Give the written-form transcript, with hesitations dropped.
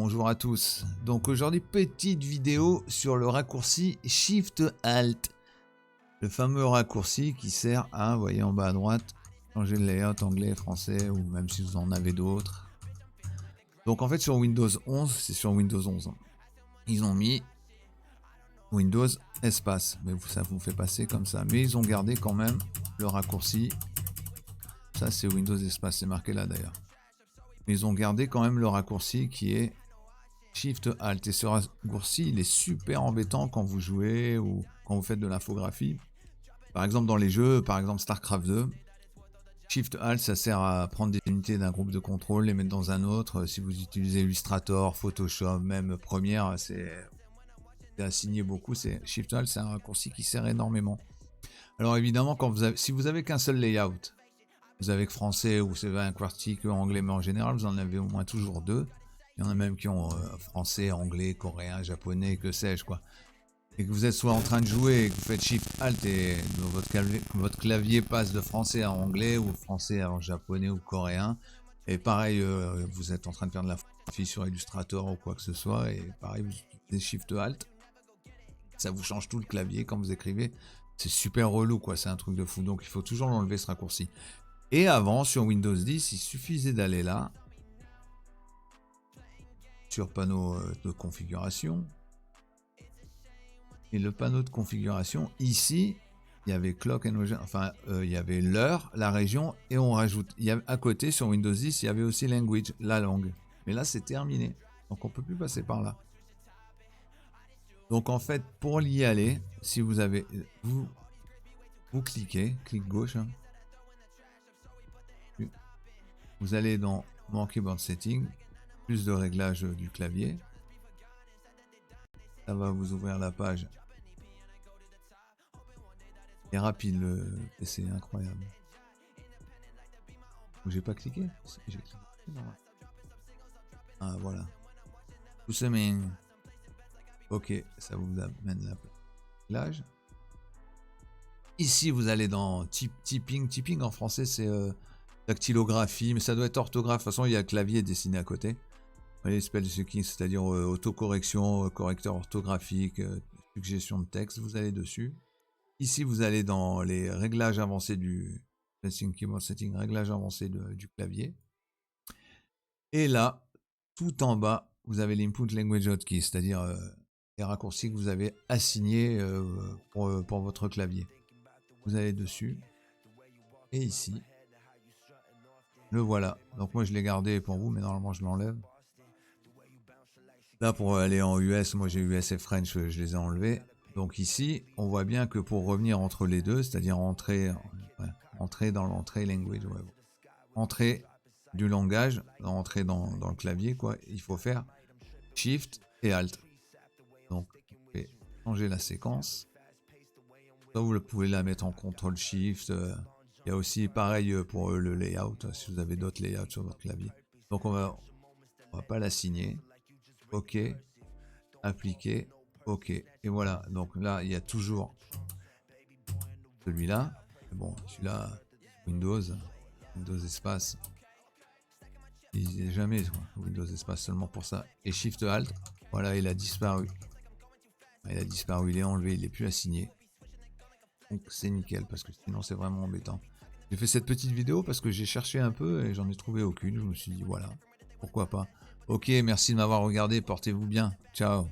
Bonjour à tous. Donc aujourd'hui, petite vidéo sur le raccourci Shift Alt. Le fameux raccourci qui sert à, vous voyez en bas à droite, changer le layout anglais, français ou même si vous en avez d'autres. Donc en fait sur Windows 11, c'est sur Windows 11. Ils ont mis Windows espace, mais ça vous fait passer comme ça. Mais ils ont gardé quand même le raccourci. Ça c'est Windows espace, c'est marqué là d'ailleurs. Mais ils ont gardé quand même le raccourci qui est Shift Alt. Et ce raccourci, il est super embêtant quand vous jouez ou quand vous faites de l'infographie. Par exemple, dans les jeux, par exemple StarCraft 2, Shift Alt, ça sert à prendre des unités d'un groupe de contrôle, les mettre dans un autre. Si vous utilisez Illustrator, Photoshop, même Premiere, c'est assigné beaucoup. Shift Alt, c'est un raccourci qui sert énormément. Alors évidemment, si vous avez qu'un seul layout, vous avez que français ou c'est un QWERTY que anglais, mais en général, vous en avez au moins toujours deux. Il y en a même qui ont français, anglais, coréen, japonais, que sais-je quoi. Et que vous êtes soit en train de jouer et que vous faites Shift Alt et votre clavier passe de français à anglais ou français à japonais ou coréen. Et pareil, vous êtes en train de faire de la photographie sur Illustrator ou quoi que ce soit. Et pareil, vous utilisez Shift Alt. Ça vous change tout le clavier quand vous écrivez. C'est super relou quoi, c'est un truc de fou. Donc il faut toujours l'enlever ce raccourci. Et avant, sur Windows 10, il suffisait d'aller là. Sur panneau de configuration. Et le panneau de configuration, ici, il y avait clock and region, enfin, il y avait l'heure, la région, et on rajoute. À côté, sur Windows 10, il y avait aussi language, la langue. Mais là, c'est terminé. Donc, on ne peut plus passer par là. Donc, en fait, pour y aller, si vous avez... Vous cliquez, clic gauche. Hein. Vous allez dans More Keyboard Setting, plus de réglages du clavier. Ça va vous ouvrir la page. Il est rapide le PC, incroyable. J'ai pas cliqué, j'ai cliqué. Ah voilà. Ok, ça vous amène la réglage. Ici vous allez dans typing. Typing en français c'est dactylographie, mais ça doit être orthographe. De toute façon il y a le clavier dessiné à côté. Vous voyez, spell checking, c'est-à-dire autocorrection, correcteur orthographique, suggestion de texte, vous allez dessus. Ici, vous allez dans les réglages avancés du Keyboard Setting, réglages avancés du clavier. Et là, tout en bas, vous avez l'input language hotkey, c'est-à-dire les raccourcis que vous avez assignés pour votre clavier. Vous allez dessus. Et ici, le voilà. Donc moi, je l'ai gardé pour vous, mais normalement, je l'enlève. Là, pour aller en US, moi j'ai US et French, je les ai enlevés. Donc ici, on voit bien que pour revenir entre les deux, c'est-à-dire entrer dans l'entrée language, entrer du langage, entrer dans le clavier, quoi, il faut faire Shift et Alt. Donc, vous pouvez changer la séquence. Ça, vous pouvez la mettre en CTRL Shift. Il y a aussi pareil pour le layout, si vous avez d'autres layouts sur votre clavier. Donc on va pas l'assigner. OK. Appliquer. OK. Et voilà. Donc là, il y a toujours celui-là. Bon, celui-là, Windows espace. Il n'y a jamais Windows espace seulement pour ça. Et Shift Alt. Voilà, il a disparu. Il a disparu, il est enlevé, il n'est plus assigné. Donc c'est nickel parce que sinon c'est vraiment embêtant. J'ai fait cette petite vidéo parce que j'ai cherché un peu et j'en ai trouvé aucune. Je me suis dit voilà, pourquoi pas. Ok, merci de m'avoir regardé, portez-vous bien. Ciao.